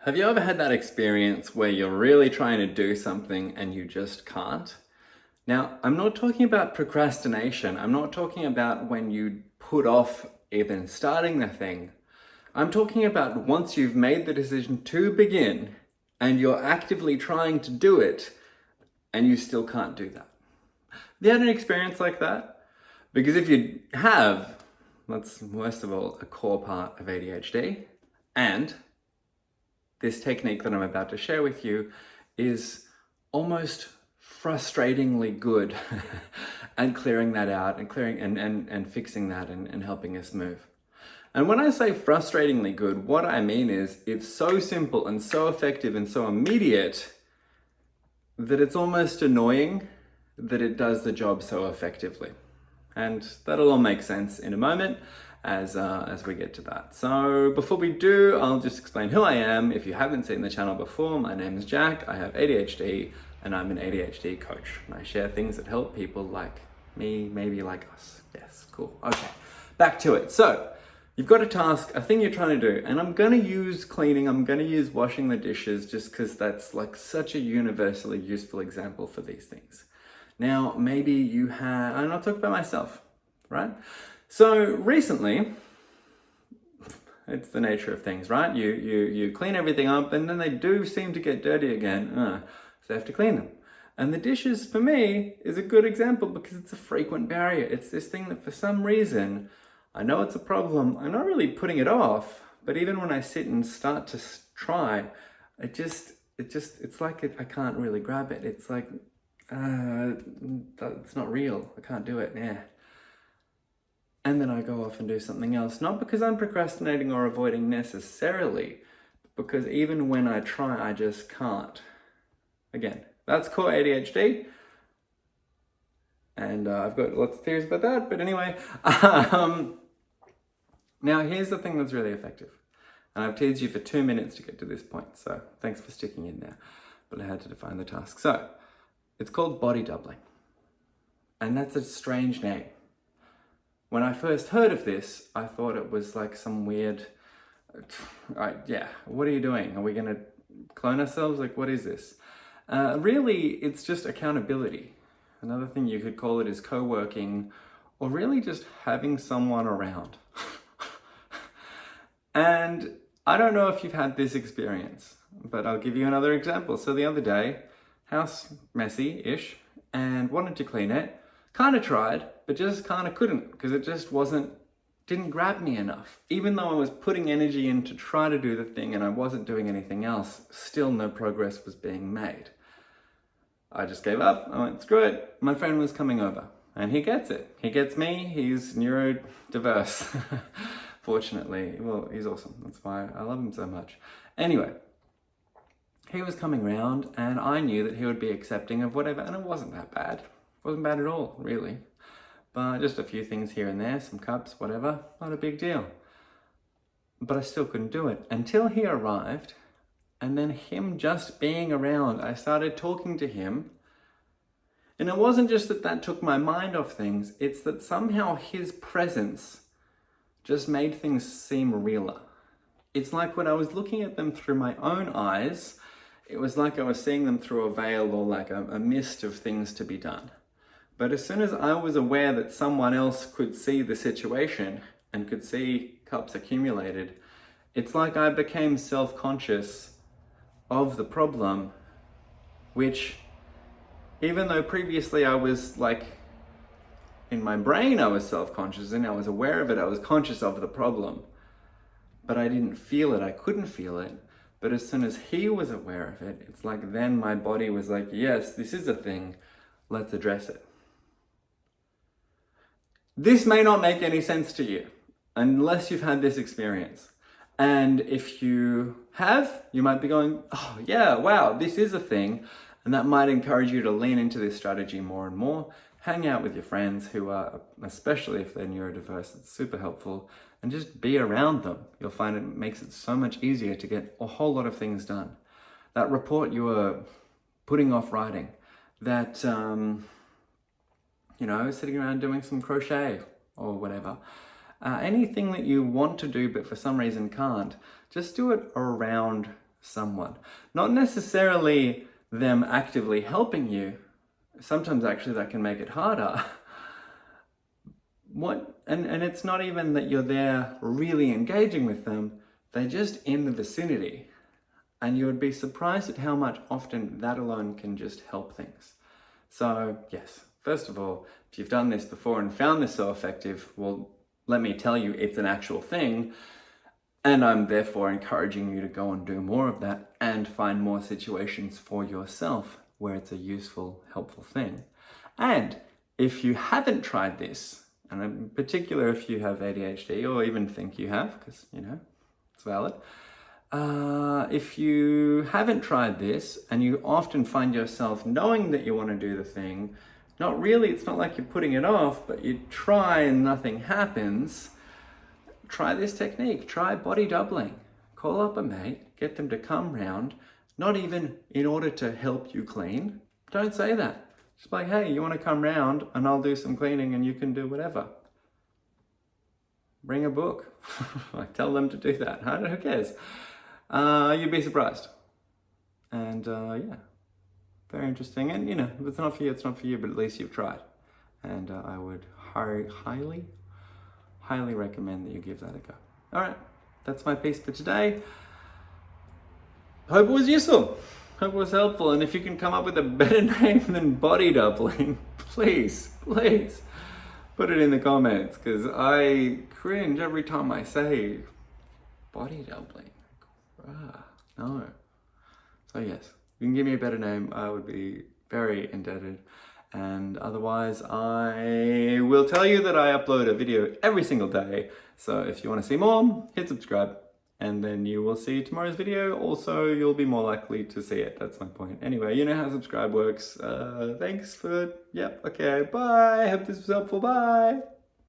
Have you ever had that experience where you're really trying to do something and you just can't? Now, I'm not talking about procrastination. I'm not talking about when you put off even starting the thing. I'm talking about once you've made the decision to begin and you're actively trying to do it and you still can't do that. Have you had an experience like that? Because if you have, that's worst of all a core part of ADHD, and this technique that I'm about to share with you is almost frustratingly good at clearing that out and clearing and fixing that and helping us move. And when I say frustratingly good, what I mean is it's so simple and so effective and so immediate that it's almost annoying that it does the job so effectively. And that'll all make sense in a moment as we get to that. So before we do, I'll just explain who I am. If you haven't seen the channel before, my name is Jack. I have ADHD and I'm an ADHD coach. And I share things that help people like me, maybe like us. Yes, cool. Okay, back to it. So you've got a task, a thing you're trying to do, and I'm gonna use cleaning, I'm gonna use washing the dishes just because that's like such a universally useful example for these things. Now, maybe you have, and I'll talk about myself, right? So recently, it's the nature of things, right? You clean everything up and then they do seem to get dirty again, so I have to clean them. And the dishes, for me, is a good example because it's a frequent barrier. It's this thing that for some reason, I know it's a problem, I'm not really putting it off, but even when I sit and start to try, it's like I can't really grab it. It's like, it's not real. I can't do it. Yeah. And then I go off and do something else. Not because I'm procrastinating or avoiding necessarily, but because even when I try, I just can't. Again, that's core ADHD. And I've got lots of theories about that. But anyway, now here's the thing that's really effective. And I've teased you for 2 minutes to get to this point. So thanks for sticking in there. But I had to define the task. So it's called body doubling. And that's a strange name. When I first heard of this, I thought it was like some weird, what are you doing? Are we gonna clone ourselves? Like, what is this? Really, it's just accountability. Another thing you could call it is co-working, or really just having someone around. And I don't know if you've had this experience, but I'll give you another example. So the other day, house messy-ish, and wanted to clean it. Kind of tried, but just kind of couldn't because it just didn't grab me enough. Even though I was putting energy in to try to do the thing and I wasn't doing anything else, still no progress was being made. I just gave up. I went, screw it. My friend was coming over and he gets it. He gets me. He's neurodiverse. Fortunately. Well, he's awesome. That's why I love him so much. Anyway, he was coming round and I knew that he would be accepting of whatever, and it wasn't that bad. Wasn't bad at all, really. But just a few things here and there, some cups, whatever, not a big deal. But I still couldn't do it until he arrived, and then him just being around, I started talking to him. And it wasn't just that took my mind off things, it's that somehow his presence just made things seem realer. It's like when I was looking at them through my own eyes, it was like I was seeing them through a veil or like a mist of things to be done. But as soon as I was aware that someone else could see the situation and could see cups accumulated, it's like I became self-conscious of the problem, which even though previously I was like, in my brain I was self-conscious and I was aware of it, I was conscious of the problem, but I didn't feel it, I couldn't feel it. But as soon as he was aware of it, it's like then my body was like, yes, this is a thing, let's address it. This may not make any sense to you unless you've had this experience. And if you have, you might be going, oh yeah, wow, this is a thing. And that might encourage you to lean into this strategy more and more. Hang out with your friends who are, especially if they're neurodiverse, it's super helpful. And just be around them. You'll find it makes it so much easier to get a whole lot of things done. That report you were putting off writing, that sitting around doing some crochet or whatever. Anything that you want to do but for some reason can't, just do it around someone. Not necessarily them actively helping you. Sometimes actually that can make it harder. And it's not even that you're there really engaging with them, they're just in the vicinity. And you would be surprised at how much often that alone can just help things. So yes, first of all, if you've done this before and found this so effective, well, let me tell you, it's an actual thing. And I'm therefore encouraging you to go and do more of that and find more situations for yourself where it's a useful, helpful thing. And if you haven't tried this, and in particular if you have ADHD or even think you have, because, it's valid. If you haven't tried this and you often find yourself knowing that you want to do the thing, it's not like you're putting it off, but you try and nothing happens, try this technique. Try body doubling. Call up a mate, get them to come round, not even in order to help you clean. Don't say that. Just like, hey, you want to come round and I'll do some cleaning and you can do whatever. Bring a book. Tell them to do that. Who cares? You'd be surprised. And yeah, very interesting. And if it's not for you, it's not for you, but at least you've tried. And I would highly recommend that you give that a go. All right, that's my piece for today. Hope it was useful. Hope it was helpful. And if you can come up with a better name than body doubling, please put it in the comments, because I cringe every time I say body doubling. No. So yes, you can give me a better name. I would be very indebted. And otherwise, I will tell you that I upload a video every single day. So if you want to see more, hit subscribe. And then you will see tomorrow's video. Also, you'll be more likely to see it. That's my point. Anyway, you know how subscribe works. Thanks for... Yep, okay, bye. Hope this was helpful. Bye.